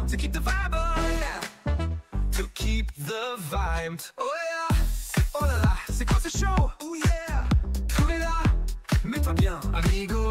to keep the vibe on. To keep the vibe. Oh yeah. Oh là là, c'est quoi ce show? Oh yeah. Tout est là, mets-toi bien, amigo.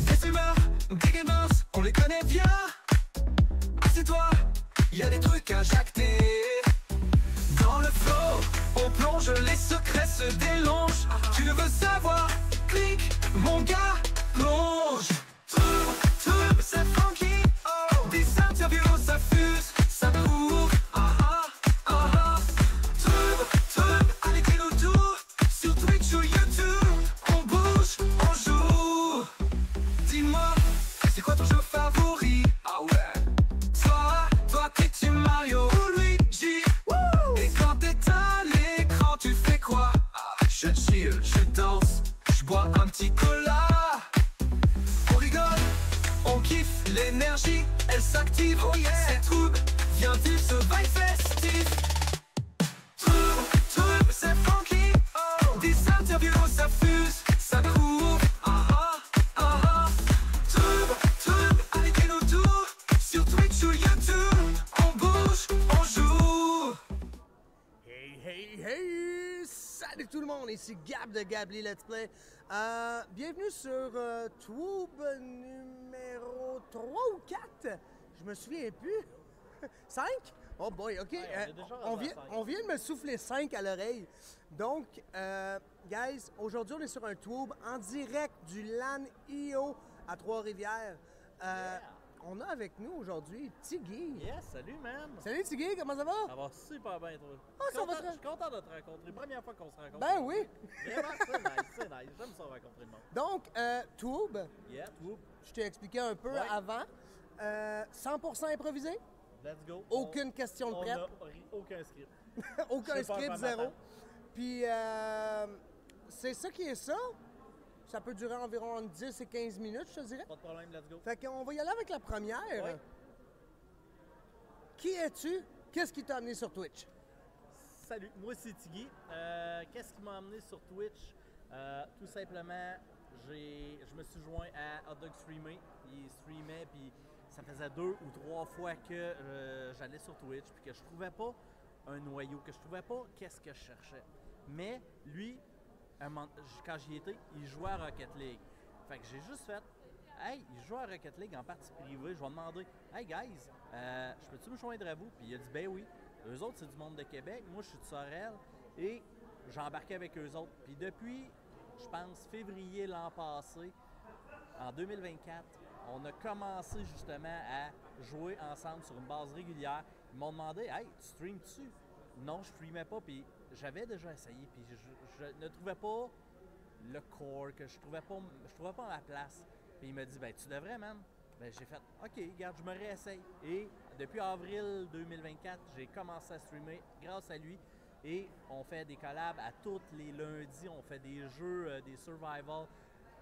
Des humeurs, des gamers, on les connaît bien. Assieds-toi, y a des trucs à jacter. Dans le flow, on plonge, les secrets se délongent. Tu ne veux savoir, clique, mon gars, plonge. Trub, c'est funky. Oh. Des interviews, ça fuse, ça prouve. Trub, allez, dis-nous tout. Sur Twitch ou YouTube, on bouge, on joue. Dis-moi, c'est quoi ton jeu favori? Ah ouais. Toi, t'es Team Mario ou Luigi. Woo. Et quand t'éteins l'écran, tu fais quoi? Je chill, je danse, je bois un petit cola. On rigole, on kiffe l'énergie, elle s'active. Oh yeah. C'est Trub, viens vivre ce vibe festif. Trub, c'est funky. Oh. Des interviews, ça fuse, ça prouve. Trub, allez, dis-nous tout. Sur Twitch ou YouTube, on bouge, on joue. Hey! Salut tout le monde, ici Gab de Gably Let's Play. Bienvenue sur Tube numéro 3 ou 4. Je me souviens plus. 5? Oh boy, ok. Ouais, on vient de me souffler 5 à l'oreille. Donc, guys, aujourd'hui on est sur un Tube en direct du LAN IO à Trois-Rivières. On a avec nous aujourd'hui Tiggy. Yes, salut man! Salut Tiggy, comment ça va? Ça va super bien, toi. Ah, ça va très- Je suis content de te rencontrer. Première fois qu'on se rencontre. Ben oui! Vraiment, c'est nice, c'est nice. J'aime ça rencontrer le monde. Donc, Tube, Yeah, whoop, je t'ai expliqué un peu Ouais. avant. 100% improvisé, let's go. aucune question de On prep, n'a aucun script. aucun Je sais pas script, faire ma zéro. table. Puis, c'est ça qui est ça. Ça peut durer environ entre 10 et 15 minutes, je te dirais. Pas de problème, let's go. Fait qu'on va y aller avec la première. Ouais. Qui es-tu? Qu'est-ce qui t'a amené sur Twitch? Salut, moi c'est Tiggy. Qu'est-ce qui m'a amené sur Twitch? Tout simplement, je me suis joint à Hot Dog Streamer. Il streamait, puis ça faisait 2 ou 3 fois que j'allais sur Twitch, puis que je trouvais pas un noyau, que je trouvais pas qu'est-ce que je cherchais. Mais lui, quand j'y étais, il jouait à Rocket League. Fait que j'ai juste fait, hey, il joue à Rocket League en partie privée. Je vais demander, hey guys, je peux-tu me joindre à vous? Puis il a dit, ben oui. Eux autres, c'est du monde de Québec. Moi, je suis de Sorel. Et j'ai embarqué avec eux autres. Puis depuis, je pense, février l'an passé, en 2024, on a commencé justement à jouer ensemble sur une base régulière. Ils m'ont demandé, hey, tu streames-tu? Non, je streamais pas. Puis j'avais déjà essayé. Puis je ne trouvais pas le core, que je trouvais pas ma place. Puis il m'a dit, ben tu devrais, man. Ben j'ai fait, ok, regarde, je me réessaye. Et depuis avril 2024, j'ai commencé à streamer grâce à lui. Et on fait des collabs à tous les lundis. On fait des jeux, des survival,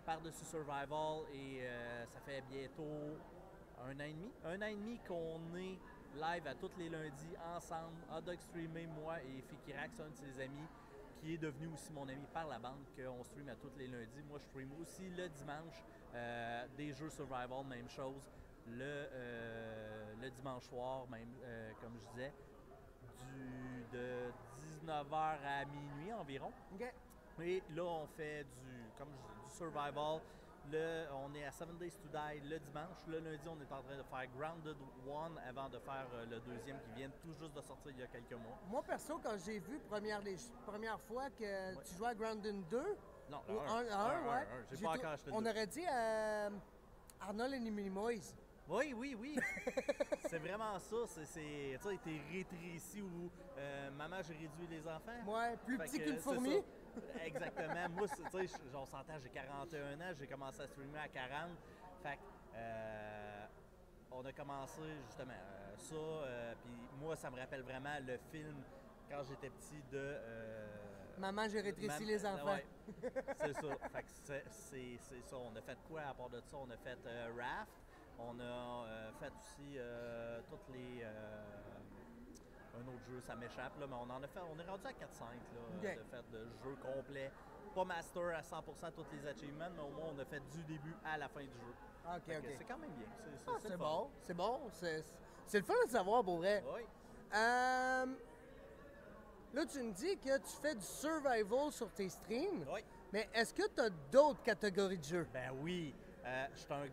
par-dessus survival. Et ça fait bientôt un an et demi. Un an et demi qu'on est live à tous les lundis ensemble. Hot Dog Streamer, moi et Fikirax, un de ses amis, qui est devenu aussi mon ami par la bande, qu'on stream à tous les lundis. Moi, je stream aussi le dimanche des jeux survival, même chose. Le dimanche soir, même, comme je disais, de 19h à minuit environ. OK. Et là, on fait du survival. On est à 7 Days to Die le dimanche. Le lundi, on est en train de faire Grounded 1 avant de faire le deuxième qui vient tout juste de sortir il y a quelques mois. Moi, perso, quand j'ai vu première fois que tu jouais à Grounded 2, Non, ou le 1, ouais. J'ai j'ai pas tout- encore acheté le On 2. aurait dit Arnold et les Minimoys. Oui. C'est vraiment ça. Tu sais, t'es rétréci ou maman, j'ai réduit les enfants. Ouais, plus Fait petit que qu'une c'est fourmi. ça. Exactement. Moi, tu sais, on s'entend, j'ai 41 ans, j'ai commencé à streamer à 40. Fait que, on a commencé justement ça. Puis moi, ça me rappelle vraiment le film quand j'étais petit de. Maman, j'ai rétréci les enfants. Ouais, c'est ça. Fait que c'est ça. On a fait quoi à part de ça? On a fait Raft. On a fait aussi toutes les. Un autre jeu, ça m'échappe, là, mais on en a fait. On est rendu à 4-5 là, Okay. de fait de jeu complet. Pas master à 100% tous les achievements, mais au moins on a fait du début à la fin du jeu. OK, Fait que OK. c'est quand même bien. C'est le fun. bon, c'est bon. C'est le fun de savoir, pour vrai. Oui. Là, tu me dis que tu fais du survival sur tes streams, Oui. mais est-ce que tu as d'autres catégories de jeux? Ben oui, je suis un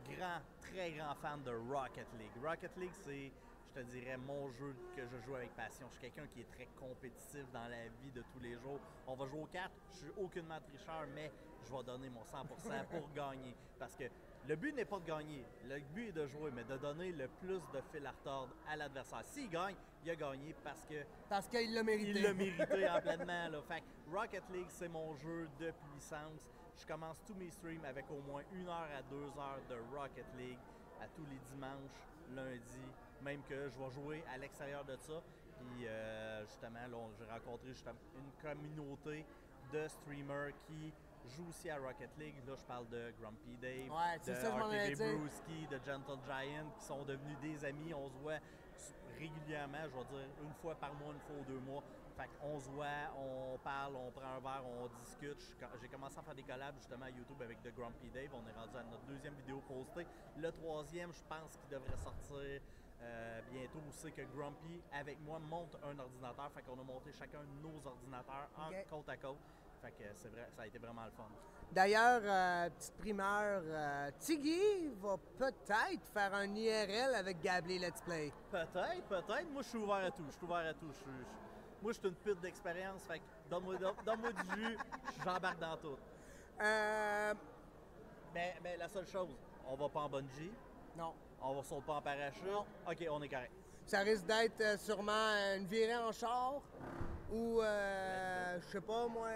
très grand fan de Rocket League. Rocket League, c'est, je te dirais, mon jeu que je joue avec passion. Je suis quelqu'un qui est très compétitif dans la vie de tous les jours. On va jouer aux cartes, je suis aucunement tricheur, mais je vais donner mon 100% pour gagner. Parce que le but n'est pas de gagner, le but est de jouer, mais de donner le plus de fil à retordre à l'adversaire. S'il gagne, il a gagné parce que Parce qu'il l'a mérité. il l'a mérité en pleinement. Là. Fait que Rocket League, c'est mon jeu de puissance. Je commence tous mes streams avec au moins 1 heure à 2 heures de Rocket League à tous les dimanches, lundis, même que je vais jouer à l'extérieur de ça. Puis justement, là, j'ai rencontré justement une communauté de streamers qui jouent aussi à Rocket League. Là, je parle de Grumpy Dave, Ouais, c'est de ça, je m'en allais RTV dire. Brewski, de Gentle Giant, qui sont devenus des amis. On se voit régulièrement, je vais dire une fois par mois, une fois ou 2 mois. Fait qu'on se voit, on parle, on prend un verre, on discute. J'ai commencé à faire des collabs justement à YouTube avec The Grumpy Dave. On est rendu à notre 2e vidéo postée. Le 3e, je pense qu'il devrait sortir bientôt. C'est que Grumpy, avec moi, monte un ordinateur. Fait qu'on a monté chacun nos ordinateurs Ok. côte à côte. Fait que c'est vrai, ça a été vraiment le fun. D'ailleurs, petite primeur, Tiggy va peut-être faire un IRL avec Gablé Let's Play. Peut-être. Moi, je suis ouvert à tout. Moi, je suis une pute d'expérience. Fait que donne-moi du jus, j'embarque dans tout. Euh, Mais la seule chose, on va pas en bungee, non. on va sauter pas en parachute. Non. OK, on est correct. Ça risque d'être sûrement une virée en char ou, je sais pas moi,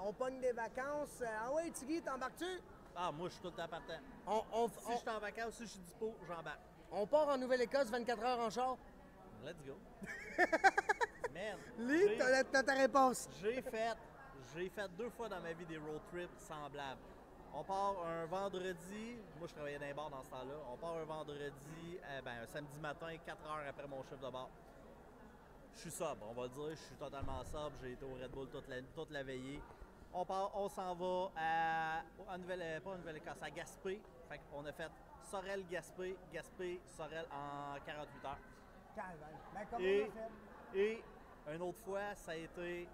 on pogne des vacances. Ah ouais, Tiggy, t'embarques-tu? Ah, moi, je suis tout le temps partant. On, Si je suis en vacances, si je suis dispo, j'embarque. on part en Nouvelle-Écosse 24 heures en char. Let's go. Man, Lis, t'as ta réponse. j'ai fait 2 fois dans ma vie des road trips semblables. On part un vendredi, moi je travaillais dans les bars dans ce temps-là, on part un vendredi, un samedi matin, 4 heures après mon chiffre de bar. Je suis sobre, on va le dire, je suis totalement sobre, j'ai été au Red Bull toute la veillée. On s'en va pas en Nouvelle-Écosse, à Gaspé. Fait qu'on a fait Sorel-Gaspé, Gaspé-Sorel en 48 heures. Ben, comment Et, on a fait? et une autre fois, ça a été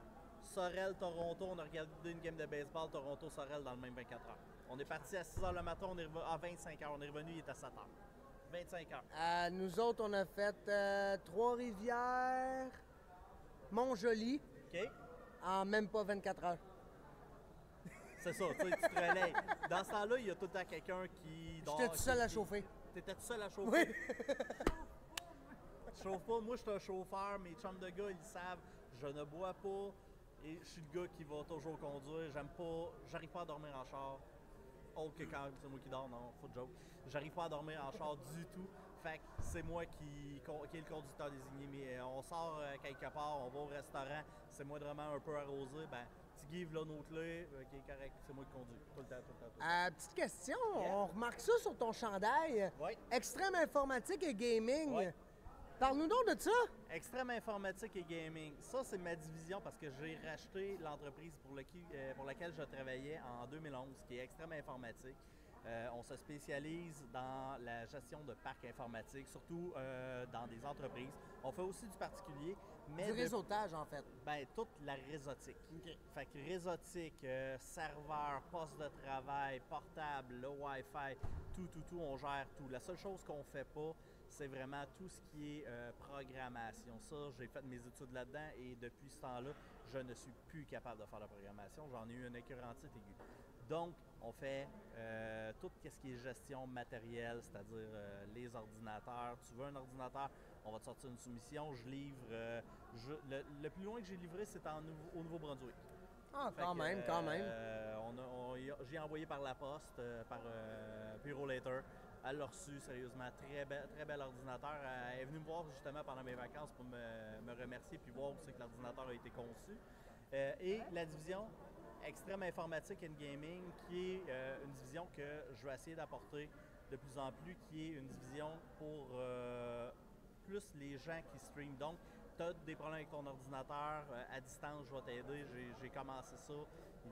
Sorel-Toronto. On a regardé une game de baseball, Toronto-Sorel dans le même 24 heures. On est parti à 6 h le matin, on est revenu à 25 heures. On est revenu, il était à 7 heures. 25 heures. Nous autres, on a fait Trois-Rivières, Montjoli, OK? en même pas 24 heures. C'est ça, tu sais, tu te relayes. Dans ce temps-là, il y a tout le temps quelqu'un qui dort. J'étais tout seul à chauffer. T'étais tout seul à chauffer? Oui. Je chauffe pas. Moi, je suis un chauffeur. Mes chums de gars, ils savent. Je ne bois pas. Et je suis le gars qui va toujours conduire. J'arrive pas à dormir en char. Autre que quand c'est moi qui dors, non, faut de joke. J'arrive pas à dormir en char du tout. Fait que c'est moi qui est le conducteur désigné. Mais on sort quelque part, on va au restaurant. C'est moi vraiment un peu arrosé. Ben, Tiggy, là nos clés. OK, correct. C'est moi qui conduis. Tout le temps. Petite question, Yeah. on remarque ça sur ton chandail. Oui. Extrême informatique et gaming. Ouais. Parle-nous donc de ça. Extrême informatique et gaming. Ça, c'est ma division parce que j'ai racheté l'entreprise pour laquelle je travaillais en 2011, qui est Extrême informatique. On se spécialise dans la gestion de parcs informatiques, surtout dans des entreprises. On fait aussi du particulier, mais Du réseautage, en fait. ben, toute la réseautique. Fait que réseautique, serveur, poste de travail, portable, le Wi-Fi, tout, on gère tout. La seule chose qu'on fait pas, c'est vraiment tout ce qui est programmation. Ça, j'ai fait mes études là-dedans et depuis ce temps-là, je ne suis plus capable de faire la programmation. J'en ai eu une écœurantite aiguë. Donc, on fait tout ce qui est gestion matérielle, c'est-à-dire les ordinateurs. Tu veux un ordinateur, on va te sortir une soumission. Je livre. Le plus loin que j'ai livré, c'était au Nouveau-Brunswick. Ah, Fait quand que, même, quand même. J'ai envoyé par la poste, par Bureau Later. Elle l'a reçu, sérieusement. Très bel ordinateur. Elle est venue me voir justement pendant mes vacances pour me remercier puis voir où c'est que l'ordinateur a été conçu. Et la division Extrême Informatique and Gaming, qui est une division que je vais essayer d'apporter de plus en plus, qui est une division pour plus les gens qui streament. Donc, tu as des problèmes avec ton ordinateur, à distance, je vais t'aider. J'ai commencé ça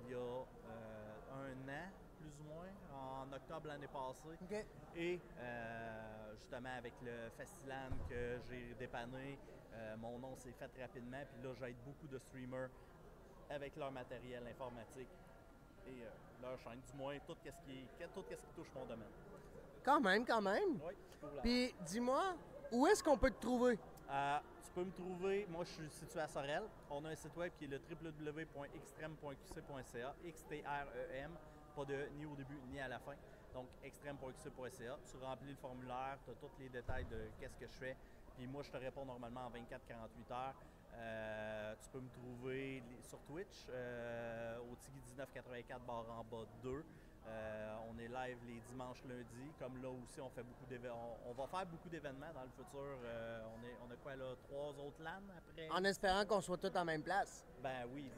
il y a 1 an, plus ou moins, en octobre l'année passée. OK. Et justement, avec le Fastiland que j'ai dépanné, mon nom s'est fait rapidement. Puis là, j'aide beaucoup de streamers avec leur matériel informatique et leur chaîne, du moins tout ce qui touche mon domaine. Quand même, quand même. Oui, je trouve là. Puis dis-moi, où est-ce qu'on peut te trouver? Tu peux me trouver, moi je suis situé à Sorel. On a un site web qui est le www.extreme.qc.ca, XTREM, pas de ni au début ni à la fin. Donc extreme.qc.ca. Tu remplis le formulaire, tu as tous les détails de qu'est-ce que je fais. Puis moi je te réponds normalement en 24-48 heures. Tu peux me trouver sur Twitch au Tiggy 1984 /2. On est live les dimanches, lundis. Comme là aussi, on fait beaucoup d'événements. On va faire beaucoup d'événements dans le futur. On a quoi là, 3 autres LAN après? En espérant qu'on soit tous en même place. Ben oui,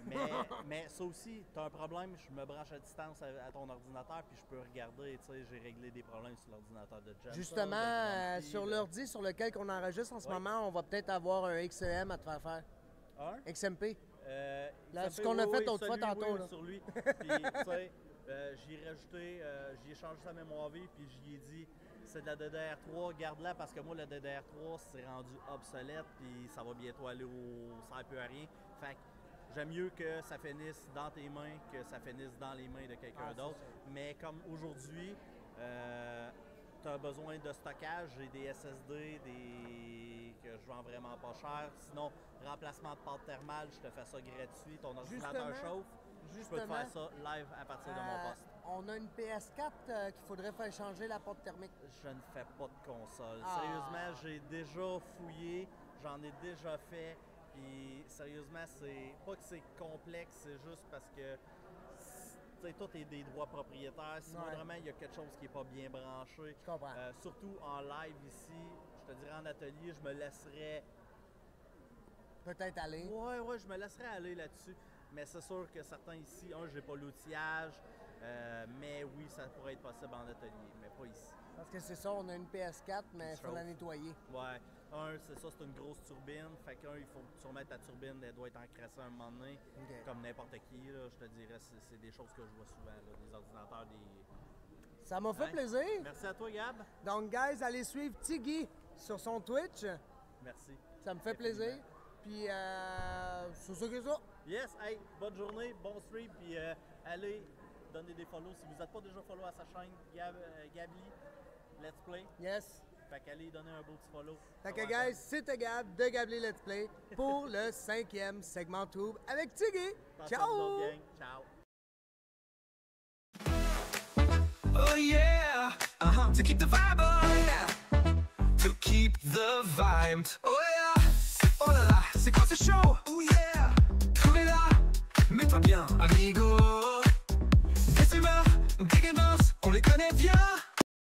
mais ça aussi, tu as un problème, je me branche à distance à ton ordinateur puis je peux regarder, tu sais, j'ai réglé des problèmes sur l'ordinateur de Jam. Justement, sur l'ordi sur lequel on enregistre en ce moment, on va peut-être avoir un XEM à te faire faire. Un? XMP. Là, ce qu'on a fait l'autre fois tantôt. Oui, là. sur lui. Puis, tu sais, j'y ai rajouté, j'y ai changé sa mémoire vie, puis j'y ai dit, c'est de la DDR3, garde-la parce que moi, la DDR3, c'est rendu obsolète, puis ça va bientôt aller ça ne peut à rien. Fait que j'aime mieux que ça finisse dans tes mains que ça finisse dans les mains de quelqu'un d'autre. Mais comme aujourd'hui, tu as besoin de stockage, j'ai des SSD, que je vends vraiment pas cher. Sinon, remplacement de pâte thermale, je te fais ça gratuit. Ton ordinateur chauffe. Je peux te faire ça live à partir de mon poste. On a une PS4 qu'il faudrait faire changer la porte thermique. Je ne fais pas de console. Sérieusement, j'ai déjà fouillé, j'en ai déjà fait. Puis sérieusement, c'est pas que c'est complexe, c'est juste parce que tu sais, tout est des droits propriétaires. Si vraiment il y a quelque chose qui n'est pas bien branché, Je comprends. surtout en live ici, je te dirais en atelier, je me laisserais. Peut-être aller. Ouais, je me laisserais aller là-dessus. Mais c'est sûr que certains ici, j'ai pas l'outillage, mais oui, ça pourrait être possible en atelier, mais pas ici. Parce que c'est ça, on a une PS4, mais il faut la nettoyer. Ouais. C'est ça, c'est une grosse turbine. Fait il faut que tu remettes ta turbine, elle doit être encrassée à un moment donné. Okay. Comme n'importe qui, là, je te dirais, c'est des choses que je vois souvent, là, des ordinateurs, Ça m'a fait plaisir. Merci à toi, Gab. Donc, guys, allez suivre Tiggy sur son Twitch. Merci. Ça me fait plaisir. Puis, c'est ça que ça. Yes, hey, bonne journée, bon stream, puis allez donner des follow. Si vous n'êtes pas déjà follow à sa chaîne, Gabli, Let's Play. Yes. Fait qu'allez donner un beau petit follow. Fait que, guys, c'était Gab de Gabli Let's Play pour le 5e segment Tube avec Tiggy. Ciao! Ciao! Oh yeah, to keep the vibe on, to keep the vibe. Oh yeah, oh là là, c'est quoi ce show? Oh yeah, tout est là, mets-toi bien, amigo.